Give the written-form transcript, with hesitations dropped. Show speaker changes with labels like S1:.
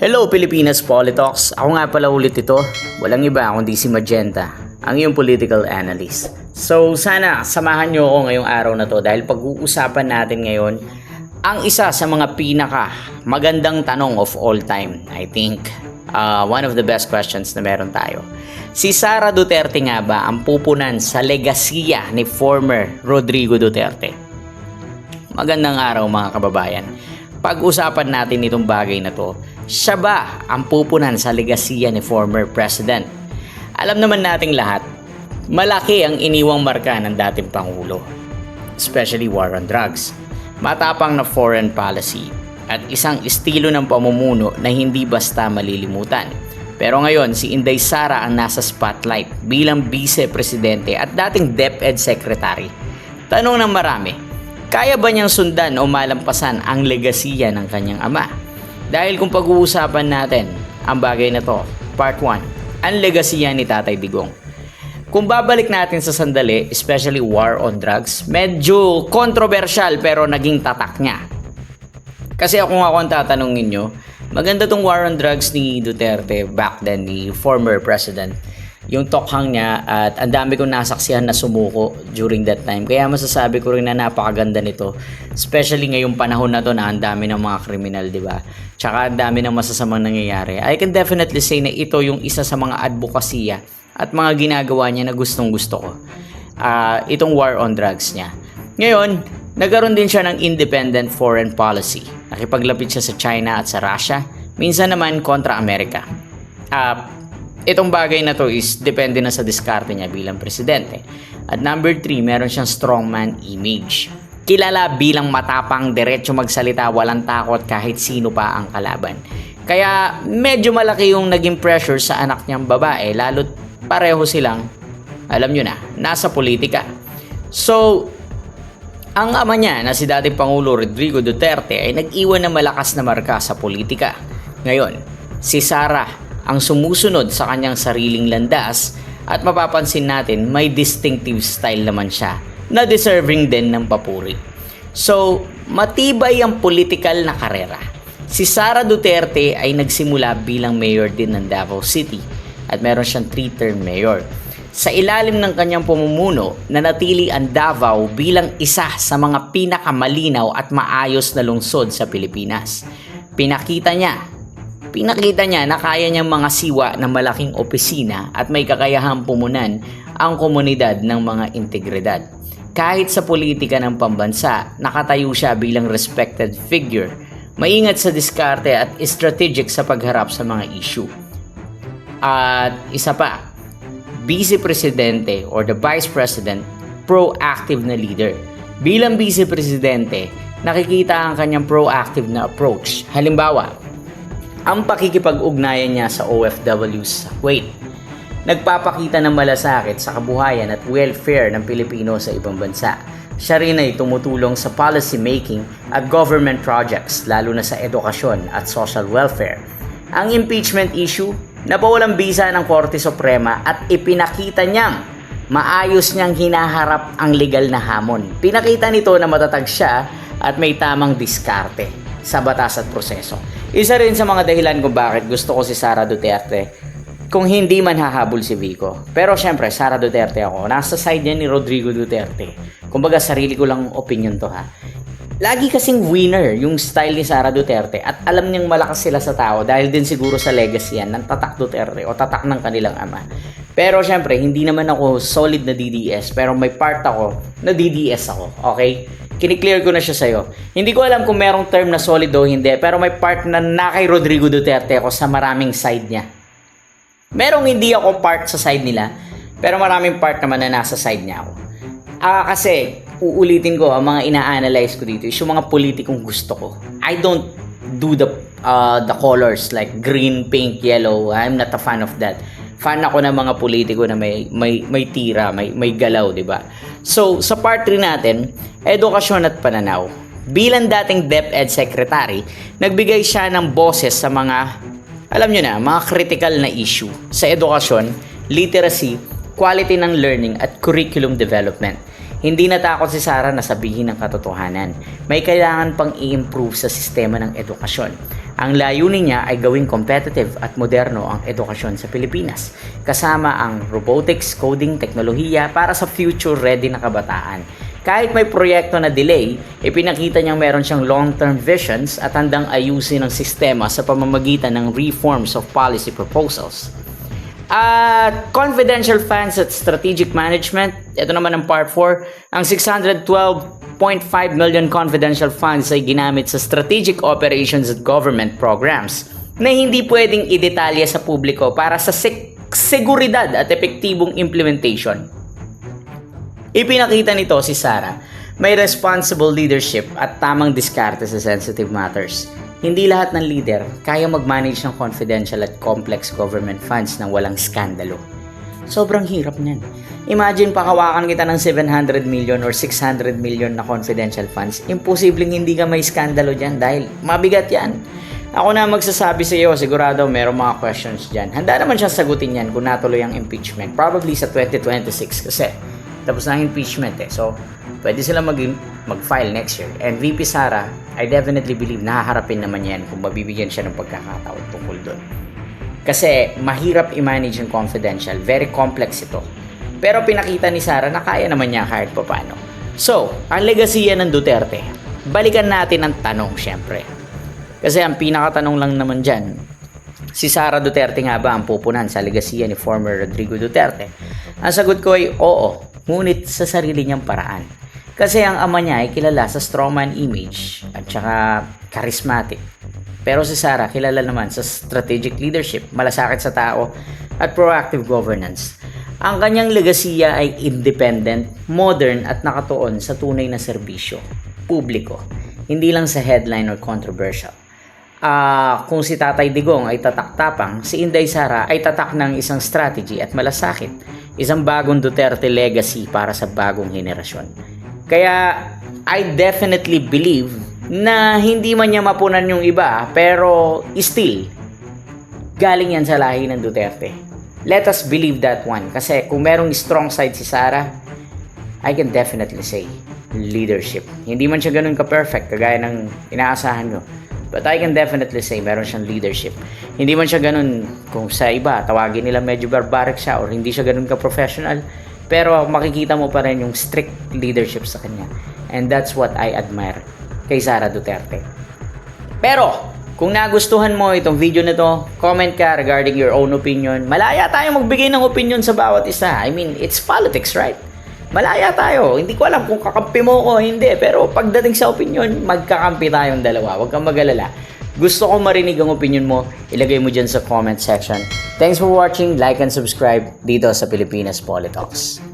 S1: Hello Pilipinas Politox! Ako nga pala ulit ito. Walang iba kundi si Magenta, ang iyong political analyst. So sana samahan nyo ako ngayong araw na to dahil pag-uusapan natin ngayon ang isa sa mga pinaka magandang tanong of all time. I think one of the best questions na meron tayo. Si Sara Duterte nga ba ang pupunan sa legasiya ni former Rodrigo Duterte? Magandang araw mga kababayan. Pag-usapan natin itong bagay na to. Siya ba ang pupunan sa legasiya ni former president? Alam naman nating lahat, malaki ang iniwang marka ng dating Pangulo. Especially war on drugs. Matapang na foreign policy at isang estilo ng pamumuno na hindi basta malilimutan. Pero ngayon, si Inday Sara ang nasa spotlight bilang vice-presidente at dating DepEd secretary. Tanong ng marami, kaya ba niyang sundan o malampasan ang legasiya ng kanyang ama? Dahil kung pag-uusapan natin ang bagay na to, part 1, ang legasiya ni Tatay Digong. Kung babalik natin sa sandali, especially war on drugs, medyo controversial pero naging tatak niya. Kasi ako ang tatanungin nyo, maganda tong war on drugs ni Duterte back then, ni former president. Yung tokhang niya at ang dami kong nasaksihan na sumuko during that time. Kaya masasabi ko rin na napakaganda nito. Especially ngayong panahon na to na ang dami ng mga kriminal, di ba? Tsaka ang dami ng masasamang nangyayari. I can definitely say na ito yung isa sa mga advokasya at mga ginagawa niya na gustong gusto ko. Itong war on drugs niya. Ngayon, nagkaroon din siya ng independent foreign policy. Nakipaglapit siya sa China at sa Russia. Minsan naman kontra Amerika. Itong bagay na to is depende na sa diskarte niya bilang presidente. At number 3, meron siyang strongman image. Kilala bilang matapang, diretso magsalita, walang takot kahit sino pa ang kalaban. Kaya medyo malaki yung naging pressure sa anak niyang babae, lalo't pareho silang, alam nyo na, nasa politika. So, ang ama niya na si dating Pangulo Rodrigo Duterte ay nag-iwan ng malakas na marka sa politika. Ngayon, si Sara ang sumusunod sa kanyang sariling landas at mapapansin natin may distinctive style naman siya na deserving din ng papuri. So, matibay ang political na karera. Si Sara Duterte ay nagsimula bilang mayor din ng Davao City at meron siyang 3-term mayor. Sa ilalim ng kanyang pamumuno, nanatili ang Davao bilang isa sa mga pinakamalinaw at maayos na lungsod sa Pilipinas. Pinakita niya na kaya niyang mga siwa ng malaking opisina at may kakayahang pumunan ang komunidad ng mga integridad. Kahit sa politika ng pambansa, nakatayo siya bilang respected figure, maingat sa diskarte at strategic sa pagharap sa mga issue. At isa pa, Vice Presidente or the Vice President, proactive na leader. Bilang Vice Presidente, nakikita ang kanyang proactive na approach. Halimbawa, ang pakikipag-ugnayan niya sa OFWs sa Kuwait. Nagpapakita ng malasakit sa kabuhayan at welfare ng Pilipino sa ibang bansa. Siya rin ay tumutulong sa policy making at government projects, lalo na sa edukasyon at social welfare. Ang impeachment issue, napawalang bisa ng Korte Suprema at ipinakita niyang maayos niyang hinaharap ang legal na hamon. Pinakita nito na matatag siya at may tamang diskarte sa batas at proseso. Isa rin sa mga dahilan kung bakit gusto ko si Sara Duterte kung hindi man hahabol si Vico. Pero syempre, Sara Duterte ako. Nasa side niya ni Rodrigo Duterte. Kumbaga, sarili ko lang opinion to ha. Lagi kasing winner yung style ni Sara Duterte at alam niyang malakas sila sa tao dahil din siguro sa legacy yan ng tatak Duterte o tatak ng kanilang ama. Pero syempre, hindi naman ako solid na DDS pero may part ako na DDS ako. Okay? Kiniklear ko na siya sa'yo. Hindi ko alam kung merong term na solid o hindi, pero may part na kay Rodrigo Duterte ako sa maraming side niya. Merong hindi ako part sa side nila, pero maraming part naman na nasa side niya ako. Kasi, uulitin ko, ang mga ina-analyze ko dito is yung mga politikong gusto ko. I don't do the colors like green, pink, yellow. I'm not a fan of that. Fan ako ng mga politiko na may tira, may galaw, di ba? So, sa part 3 natin, edukasyon at pananaw. Bilang dating DepEd secretary, nagbigay siya ng boses sa mga, alam nyo na, mga critical na issue sa edukasyon, literacy, quality ng learning at curriculum development. Hindi natakot si Sara na sabihin ang katotohanan. May kailangan pang i-improve sa sistema ng edukasyon. Ang layunin niya ay gawing competitive at moderno ang edukasyon sa Pilipinas, kasama ang robotics, coding, teknolohiya para sa future-ready na kabataan. Kahit may proyekto na delay, ipinakita niyang meron siyang long-term visions at handang ayusin ang sistema sa pamamagitan ng reforms of policy proposals. At confidential funds at strategic management, ito naman ang part 4, ang 612.5 million confidential funds ay ginamit sa strategic operations at government programs na hindi pwedeng idetalya sa publiko para sa seguridad at epektibong implementation. Ipinakita nito si Sara, may responsible leadership at tamang diskarte sa sensitive matters. Hindi lahat ng leader kaya mag-manage ng confidential at complex government funds nang walang skandalo. Sobrang hirap niyan. Imagine pakawakan kita ng 700 million or 600 million na confidential funds. Imposibleng hindi ka may skandalo dyan dahil mabigat yan. Ako na magsasabi sa iyo, sigurado merong mga questions dyan. Handa naman siya sagutin yan kung natuloy ang impeachment. Probably sa 2026 kasi tapos na ang impeachment eh. So, pwede sila mag-file next year. And VP Sara, I definitely believe nahaharapin naman yan kung mabibigyan siya ng pagkakataon tungkol doon. Kasi mahirap i-manage yung confidential. Very complex ito. Pero pinakita ni Sara na kaya naman niya kahit paano. So, ang legasiya ng Duterte. Balikan natin ang tanong syempre. Kasi ang pinakatanong lang naman dyan, si Sara Duterte nga ba ang pupunan sa legasiya ni former Rodrigo Duterte? Ang sagot ko ay oo. Ngunit sa sarili niyang paraan. Kasi ang ama niya ay kilala sa strongman image at saka charismatic. Pero si Sara kilala naman sa strategic leadership, malasakit sa tao at proactive governance. Ang kanyang legasiya ay independent, modern at nakatuon sa tunay na serbisyo, publiko, hindi lang sa headline or controversial. Kung si Tatay Digong ay tatak-tapang, si Inday Sara ay tatak ng isang strategy at malasakit, isang bagong Duterte legacy para sa bagong henerasyon. Kaya I definitely believe na hindi man niya mapunan yung iba, pero still, galing yan sa lahi ng Duterte. Let us believe that one. Kasi kung merong strong side si Sara, I can definitely say leadership. Hindi man siya ganun ka-perfect, kagaya ng inaasahan nyo. But I can definitely say meron siyang leadership. Hindi man siya ganun kung sa iba, tawagin nila medyo barbaric siya or hindi siya ganun ka-professional. Pero makikita mo pa rin yung strict leadership sa kanya. And that's what I admire kay Sara Duterte. Pero, kung nagustuhan mo itong video na to, comment ka regarding your own opinion. Malaya tayo magbigay ng opinion sa bawat isa. I mean, it's politics, right? Malaya tayo. Hindi ko alam kung kakampi mo o hindi. Pero pagdating sa opinion, magkakampi tayong dalawa. Huwag kang mag-alala. Gusto ko marinig ang opinion mo. Ilagay mo dyan sa comment section. Thanks for watching. Like and subscribe dito sa Pilipinas Politalks.